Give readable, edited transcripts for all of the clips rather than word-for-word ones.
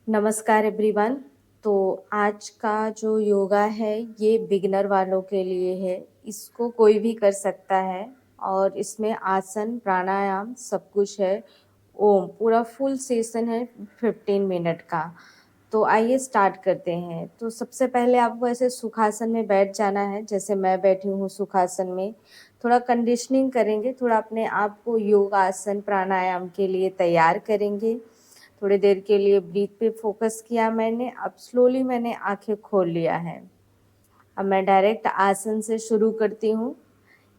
नमस्कार एवरीवन। तो आज का जो योगा है ये बिगिनर वालों के लिए है। इसको कोई भी कर सकता है और इसमें आसन प्राणायाम सब कुछ है। ओम पूरा फुल सेशन है 15 मिनट का। तो आइए स्टार्ट करते हैं। तो सबसे पहले आपको ऐसे सुखासन में बैठ जाना है, जैसे मैं बैठी हूँ सुखासन में। थोड़ा कंडीशनिंग करेंगे, थोड़ा अपने आप को योग आसन प्राणायाम के लिए तैयार करेंगे। थोड़ी देर के लिए ब्रीथ पे फोकस किया मैंने। अब स्लोली मैंने आंखें खोल लिया है। अब मैं डायरेक्ट आसन से शुरू करती हूँ।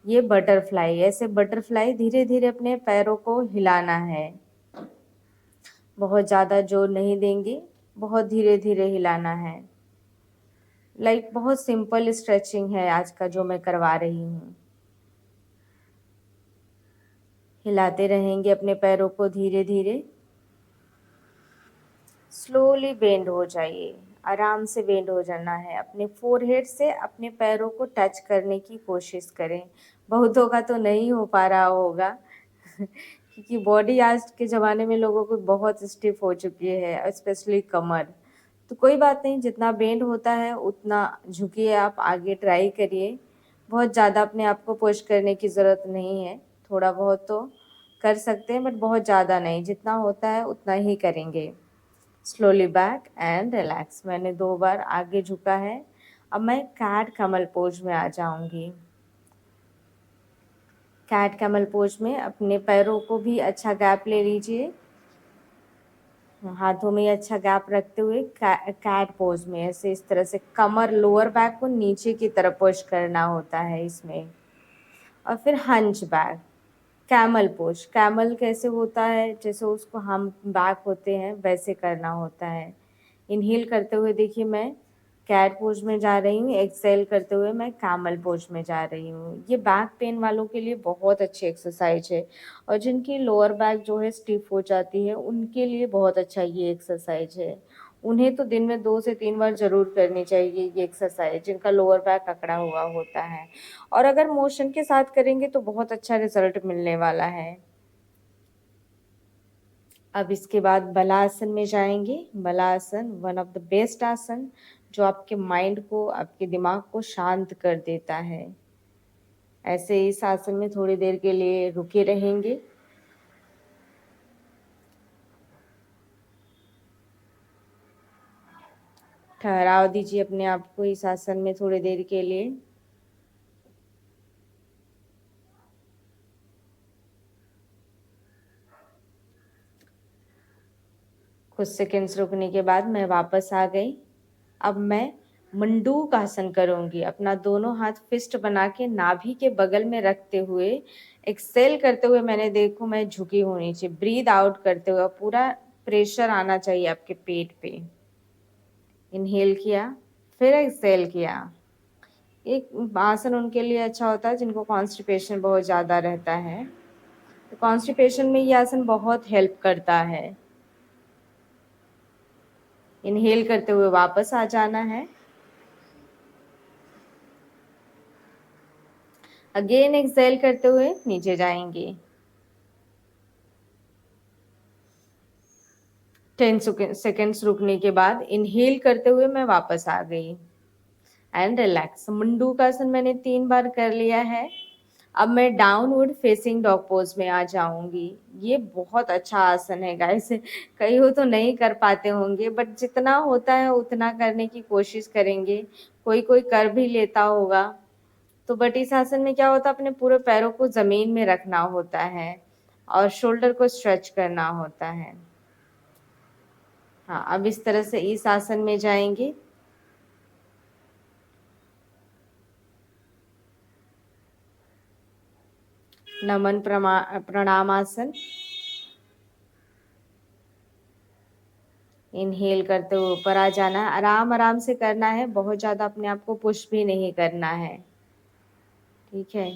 ये बटरफ्लाई, ऐसे बटरफ्लाई धीरे धीरे अपने पैरों को हिलाना है। बहुत ज़्यादा जोर नहीं देंगे, बहुत धीरे धीरे हिलाना है। बहुत सिंपल स्ट्रेचिंग है आज का जो मैं करवा रही हूँ। हिलाते रहेंगे अपने पैरों को धीरे धीरे। स्लोली बेंड हो जाइए, आराम से बेंड हो जाना है। अपने फोरहेड से अपने पैरों को टच करने की कोशिश करें। बहुतों का तो नहीं हो पा रहा होगा क्योंकि बॉडी आज के ज़माने में लोगों को बहुत स्टिफ हो चुकी है, स्पेशली कमर। तो कोई बात नहीं, जितना बेंड होता है उतना झुकिए, आप आगे ट्राई करिए। बहुत ज़्यादा अपने आप को पुश करने की ज़रूरत नहीं है। थोड़ा बहुत तो कर सकते हैं बट बहुत ज़्यादा नहीं, जितना होता है उतना ही करेंगे। Slowly back and relax. मैंने 2 बार आगे झुका है। अब मैं कैट कमल पोज में आ जाऊंगी। कैट कमल पोज में अपने पैरों को भी अच्छा गैप ले लीजिए, हाथों में अच्छा गैप रखते हुए कैट पोज में ऐसे इस तरह से कमर लोअर बैक को नीचे की तरफ पुश करना होता है इसमें। और फिर hunch back, camel pose. Camel कैसे होता है, जैसे उसको हम बैक होते हैं वैसे करना होता है। इनहेल करते हुए देखिए मैं कैट पोज में जा रही हूँ, एक्सेल करते हुए मैं कैमल पोज में जा रही हूँ। ये बैक पेन वालों के लिए बहुत अच्छी एक्सरसाइज है और जिनकी लोअर बैक जो है स्टिफ हो जाती है उनके लिए बहुत अच्छा ये एक्सरसाइज है। उन्हें तो दिन में 2 से 3 बार जरूर करनी चाहिए ये एक्सरसाइज, जिनका लोअर बैक अकड़ा हुआ होता है। और अगर मोशन के साथ करेंगे तो बहुत अच्छा रिजल्ट मिलने वाला है। अब इसके बाद बलासन में जाएंगे। बलासन वन ऑफ द बेस्ट आसन, जो आपके माइंड को, आपके दिमाग को शांत कर देता है। ऐसे इस आसन में थोड़ी देर के लिए रुके रहेंगे। ठहराव दीजिए अपने आप को इस आसन में थोड़ी देर के लिए। कुछ सेकंड्स रुकने के बाद मैं वापस आ गई। अब मैं मंडूक आसन करूंगी। अपना दोनों हाथ फिस्ट बना के नाभि के बगल में रखते हुए एक्सेल करते हुए मैंने देखो मैं झुकी हूँ नीचे। ब्रीद आउट करते हुए पूरा प्रेशर आना चाहिए आपके पेट पे। इनहेल किया, फिर एक्सेल किया। एक आसन उनके लिए अच्छा होता है जिनको कॉन्स्टिपेशन बहुत ज़्यादा रहता है, तो कॉन्स्टिपेशन में ये आसन बहुत हेल्प करता है। इनहेल करते हुए वापस आ जाना है। अगेन एक्सेल करते हुए नीचे जाएंगे। 10 सेकेंड्स रुकने के बाद इनहेल करते हुए मैं वापस आ गई एंड रिलैक्स। मंडूकासन मैंने 3 बार कर लिया है। अब मैं डाउनवर्ड फेसिंग डॉग पोज में आ जाऊंगी। ये बहुत अच्छा आसन है गाइस, कई हो तो नहीं कर पाते होंगे बट जितना होता है उतना करने की कोशिश करेंगे। कोई कोई कर भी लेता होगा। तो बट इस आसन में क्या होता है, अपने पूरे पैरों को जमीन में रखना होता है और शोल्डर को स्ट्रेच करना होता है। हाँ, अब इस तरह से इस आसन में जाएंगे। नमन प्रणाम आसन। इनहेल करते हुए ऊपर आ जाना है। आराम आराम से करना है, बहुत ज़्यादा अपने आप को पुश भी नहीं करना है। ठीक है,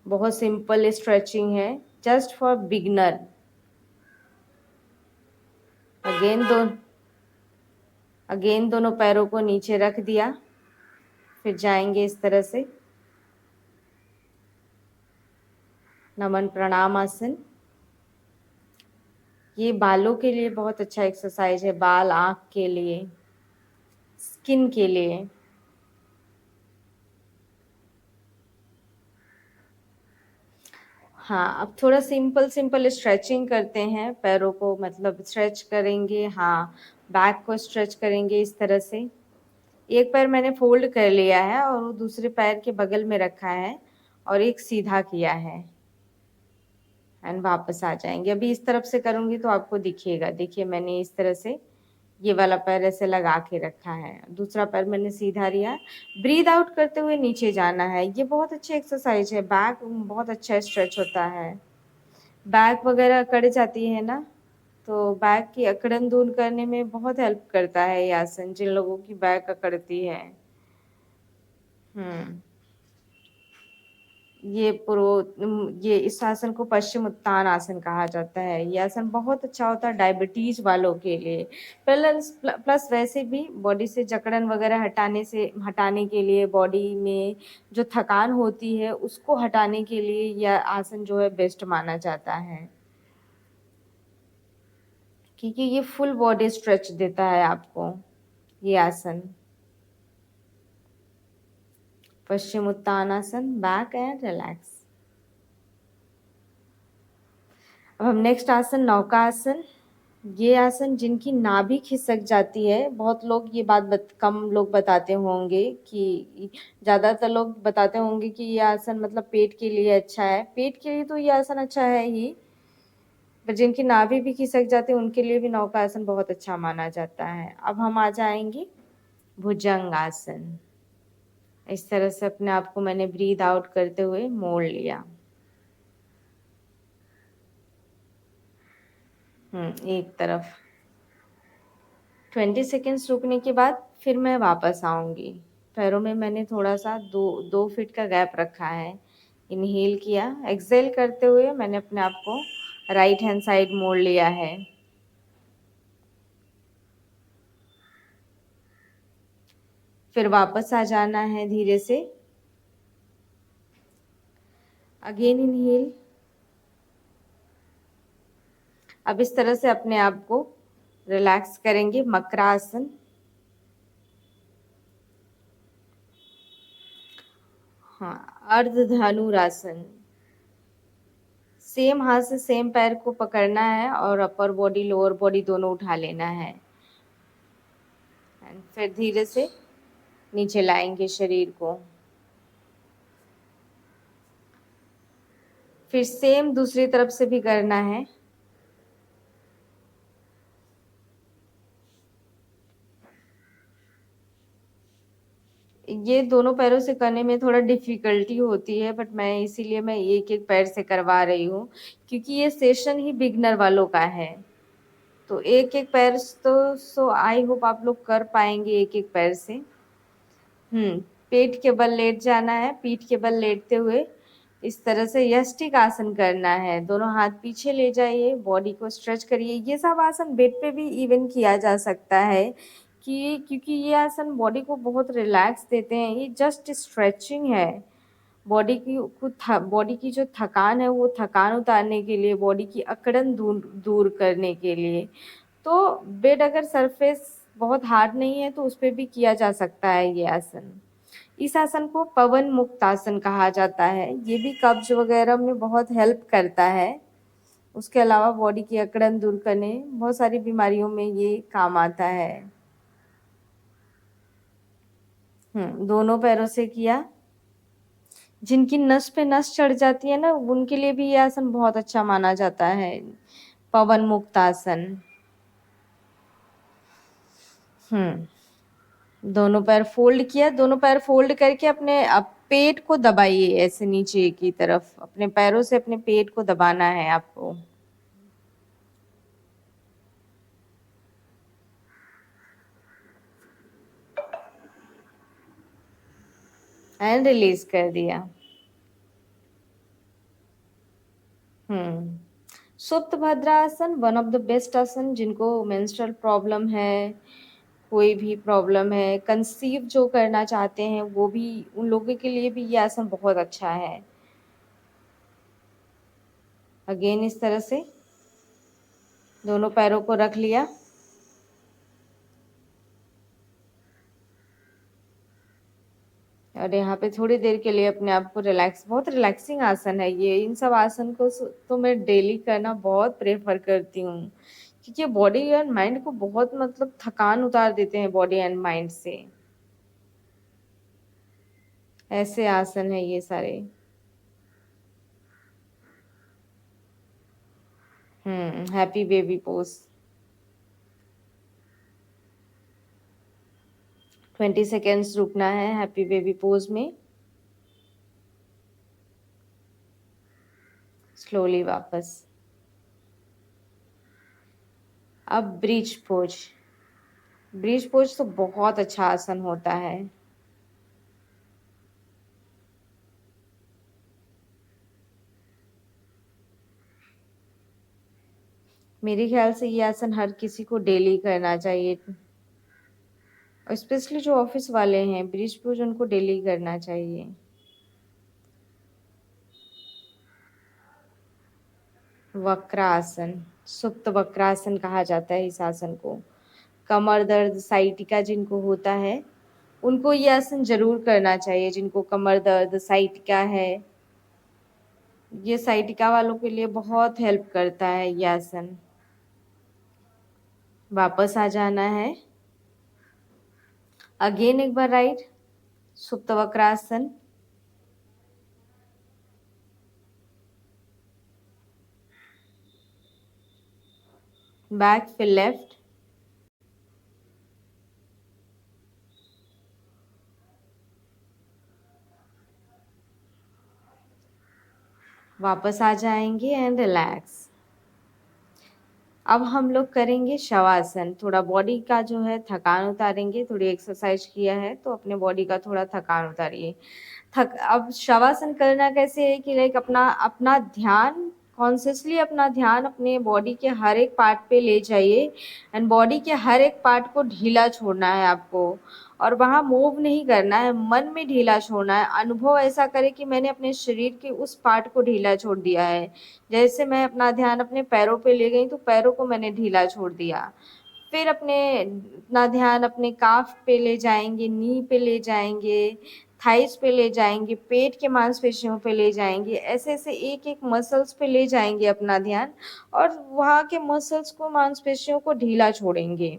बहुत सिंपल स्ट्रेचिंग है, जस्ट फॉर बिगनर। अगेन दो अगेन दोनों पैरों को नीचे रख दिया, फिर जाएंगे इस तरह से नमन प्रणाम आसन। ये बालों के लिए बहुत अच्छा एक्सरसाइज है, बाल, आँख के लिए, स्किन के लिए। हाँ, अब थोड़ा सिंपल सिंपल स्ट्रेचिंग करते हैं, पैरों को मतलब स्ट्रेच करेंगे। हाँ, बैक को स्ट्रेच करेंगे इस तरह से। एक पैर मैंने फोल्ड कर लिया है और वो दूसरे पैर के बगल में रखा है और एक सीधा किया है, एंड वापस आ जाएंगे। अभी इस तरफ से करूंगी तो आपको दिखेगा। देखिए, मैंने इस तरह से ये वाला पैर ऐसे लगा के रखा है, दूसरा पैर मैंने सीधा लिया। ब्रीद आउट करते हुए नीचे जाना है। ये बहुत अच्छी एक्सरसाइज है, बैक बहुत अच्छा स्ट्रेच होता है। बैक वगैरह अकड़ जाती है ना, तो बैक की अकड़न दूर करने में बहुत हेल्प करता है ये आसन, जिन लोगों की बैक अकड़ती है। हम्म ये इस आसन को पश्चिम उत्तान आसन कहा जाता है। ये आसन बहुत अच्छा होता है डायबिटीज वालों के लिए। प्लस प्लस वैसे भी बॉडी से जकड़न वगैरह हटाने के लिए, बॉडी में जो थकान होती है उसको हटाने के लिए यह आसन जो है बेस्ट माना जाता है, क्योंकि ये फुल बॉडी स्ट्रेच देता है आपको ये आसन। पश्चिम उत्तानासन, बैक एंड रिलैक्स। अब हम नेक्स्ट आसन, नौका आसन। ये आसन जिनकी नाभि खिसक जाती है, बहुत लोग ये बात कम लोग बताते होंगे कि ज़्यादातर लोग बताते होंगे कि ये आसन मतलब पेट के लिए अच्छा है। पेट के लिए तो ये आसन अच्छा है ही, पर जिनकी नाभि भी खिसक जाती है उनके लिए भी नौका आसन बहुत अच्छा माना जाता है। अब हम आ जाएंगे भुजंग आसन। इस तरह से अपने आप को मैंने ब्रीद आउट करते हुए मोड़ लिया। एक तरफ 20 सेकेंड्स रुकने के बाद फिर मैं वापस आऊंगी। पैरों में मैंने थोड़ा सा 2 फीट का गैप रखा है। इनहेल किया, एक्सहेल करते हुए मैंने अपने आप को राइट हैंड साइड मोड़ लिया है। फिर वापस आ जाना है धीरे से। Again inhale. अब इस तरह से अपने आप को रिलैक्स करेंगे। मकरासन। हाँ, अर्ध धनुरासन। सेम हाथ से सेम पैर को पकड़ना है और अपर बॉडी लोअर बॉडी दोनों उठा लेना है, एंड फिर धीरे से नीचे लाएंगे शरीर को। फिर सेम दूसरी तरफ से भी करना है। ये दोनों पैरों से करने में थोड़ा डिफिकल्टी होती है, बट मैं इसीलिए मैं एक एक पैर से करवा रही हूँ, क्योंकि ये सेशन ही बिगनर वालों का है। तो एक एक पैर तो आई होप आप लोग कर पाएंगे एक एक पैर से। पेट के बल लेट जाना है। पीठ के बल लेटते हुए इस तरह से यष्टिक आसन करना है। दोनों हाथ पीछे ले जाइए, बॉडी को स्ट्रेच करिए। ये सब आसन बेड पे भी इवन किया जा सकता है, क्योंकि ये आसन बॉडी को बहुत रिलैक्स देते हैं। ये जस्ट स्ट्रेचिंग है, बॉडी की जो थकान है वो थकान उतारने के लिए, बॉडी की अकड़न दूर दूर करने के लिए। तो बेड अगर सरफेस बहुत हार्ड नहीं है तो उस पर भी किया जा सकता है ये आसन। इस आसन को पवन मुक्त आसन कहा जाता है। ये भी कब्ज वगैरह में बहुत हेल्प करता है। उसके अलावा बॉडी की अकड़न दूर करने, बहुत सारी बीमारियों में ये काम आता है। दोनों पैरों से किया। जिनकी नस पे नस चढ़ जाती है ना, उनके लिए भी ये आसन बहुत अच्छा माना जाता है, पवन मुक्त आसन। दोनों पैर फोल्ड किया। दोनों पैर फोल्ड करके अपने पेट को दबाइए, ऐसे नीचे की तरफ अपने पैरों से अपने पेट को दबाना है आपको, एंड रिलीज कर दिया। सुप्त भद्रासन, वन ऑफ द बेस्ट आसन। जिनको मेंस्ट्रुअल प्रॉब्लम है, कोई भी प्रॉब्लम है, कंसीव जो करना चाहते हैं, वो भी, उन लोगों के लिए भी ये आसन बहुत अच्छा है। अगेन इस तरह से दोनों पैरों को रख लिया। और यहाँ पे थोड़ी देर के लिए अपने आप को रिलैक्स, बहुत रिलैक्सिंग आसन है ये। इन सब आसन को तो मैं डेली करना बहुत प्रेफर करती हूँ, क्योंकि बॉडी एंड माइंड को बहुत मतलब थकान उतार देते हैं बॉडी एंड माइंड से। ऐसे आसन है ये सारे। Happy baby pose. 20 सेकेंड्स रुकना है हैप्पी बेबी पोज में। स्लोली वापस। अब ब्रिज पोज। ब्रिज पोज तो बहुत अच्छा आसन होता है। मेरे ख्याल से ये आसन हर किसी को डेली करना चाहिए, और स्पेशली जो ऑफिस वाले हैं, ब्रिज पोज उनको डेली करना चाहिए। वक्रासन, सुप्त वक्रासन कहा जाता है इस आसन को। कमर दर्द, साइटिका जिनको होता है उनको ये आसन जरूर करना चाहिए। जिनको कमर दर्द, साइटिका है, ये साइटिका वालों के लिए बहुत हेल्प करता है ये आसन। वापस आ जाना है। अगेन एक बार राइट, सुप्त वक्रासन। बैक, फिर लेफ्ट। वापस आ जाएंगे एंड रिलैक्स। अब हम लोग करेंगे शवासन। थोड़ा बॉडी का जो है थकान उतारेंगे। थोड़ी एक्सरसाइज किया है तो अपने बॉडी का थोड़ा थकान उतारिए। अब शवासन करना कैसे है कि लाइक अपना अपना ध्यान, कॉन्शियसली अपना ध्यान अपने बॉडी के हर एक पार्ट पे ले जाइए, एंड बॉडी के हर एक पार्ट को ढीला छोड़ना है आपको, और वहाँ मूव नहीं करना है, मन में ढीला छोड़ना है। अनुभव ऐसा करे कि मैंने अपने शरीर के उस पार्ट को ढीला छोड़ दिया है। जैसे मैं अपना ध्यान अपने पैरों पे ले गई तो पैरों को मैंने ढीला छोड़ दिया। फिर अपना ध्यान अपने काफ पे ले जाएंगे, नी पे ले जाएंगे, थाइस पे ले जाएंगे, पेट के मांसपेशियों पे ले जाएंगे। ऐसे ऐसे एक एक मसल्स पे ले जाएंगे अपना ध्यान, और वहाँ के मसल्स को, मांसपेशियों को ढीला छोड़ेंगे।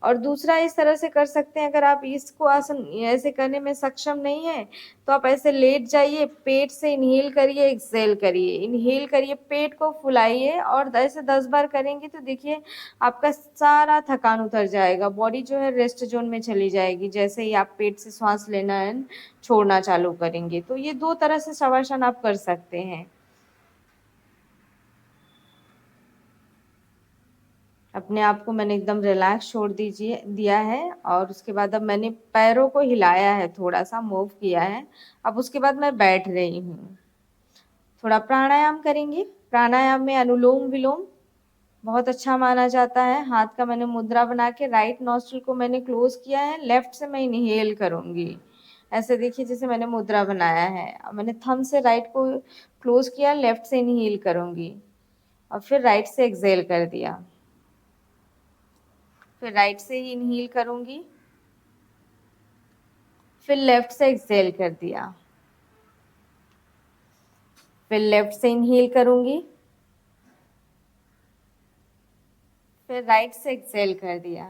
और दूसरा इस तरह से कर सकते हैं, अगर आप इसको आसन ऐसे करने में सक्षम नहीं है तो आप ऐसे लेट जाइए, पेट से इनहेल करिए, एक्सहेल करिए, इनहेल करिए, पेट को फुलाइए, और ऐसे 10 बार करेंगे तो देखिए आपका सारा थकान उतर जाएगा। बॉडी जो है रेस्ट जोन में चली जाएगी जैसे ही आप पेट से सांस लेना एंड छोड़ना चालू करेंगे। तो ये 2 तरह से शवासन आप कर सकते हैं। अपने आप को मैंने एकदम रिलैक्स छोड़ दीजिए दिया है, और उसके बाद अब मैंने पैरों को हिलाया है, थोड़ा सा मूव किया है। अब उसके बाद मैं बैठ रही हूँ। थोड़ा प्राणायाम करेंगे। प्राणायाम में अनुलोम विलोम बहुत अच्छा माना जाता है। हाथ का मैंने मुद्रा बना के राइट नॉस्ट्रिल को मैंने क्लोज किया है, लेफ्ट से मैं इनहेल करूंगी। ऐसे देखिए जैसे मैंने मुद्रा बनाया है। अब मैंने थंब से राइट को क्लोज किया, लेफ्ट से इनहेल करूंगी, और फिर राइट से एक्सहेल कर दिया। फिर राइट से ही इनहेल करूंगी, फिर लेफ्ट से एक्सहेल कर दिया। फिर लेफ्ट से इनहेल करूंगी, फिर राइट से एक्सहेल कर दिया।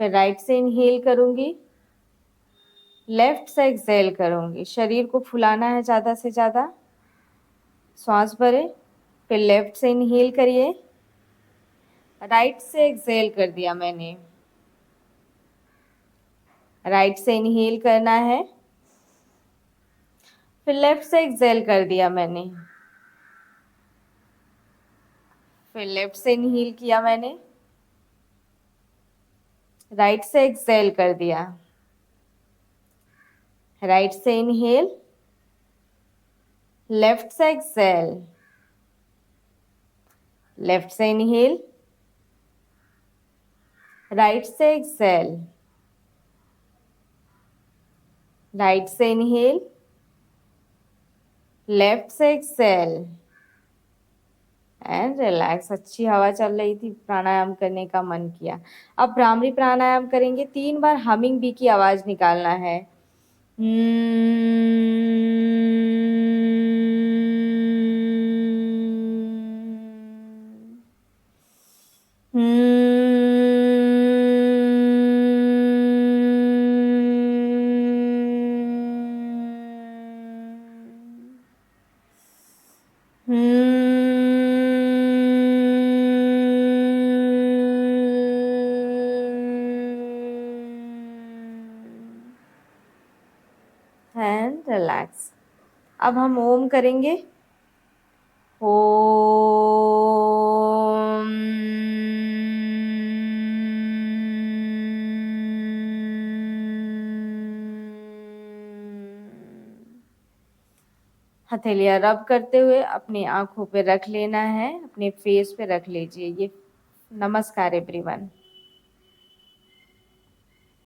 फिर राइट से इनहेल करूंगी, लेफ्ट से एक्सहेल करूंगी। शरीर को फुलाना है ज़्यादा से ज़्यादा। श्वास भरे, फिर लेफ्ट से इनहेल करिए, राइट से एक्सहेल कर दिया मैंने। राइट से इनहेल करना है, फिर लेफ्ट से एक्सहेल कर दिया मैंने। फिर लेफ्ट से इनहेल किया मैंने, राइट से एक्सहेल कर दिया। राइट से इनहेल, लेफ्ट से एक्सहेल, लेफ्ट से इनहेल, राइट से एक्सहेल, राइट से इनहेल, लेफ्ट से एक्सहेल, एंड रिलैक्स। अच्छी हवा चल रही थी, प्राणायाम करने का मन किया। अब भ्रामरी प्राणायाम करेंगे, 3 बार हमिंग बी की आवाज निकालना है। And relax. अब हम ओम करेंगे। ओम। हथेलियाँ रब करते हुए अपनी आंखों पे रख लेना है, अपने फेस पे रख लीजिए। ये नमस्कार एवरीवन।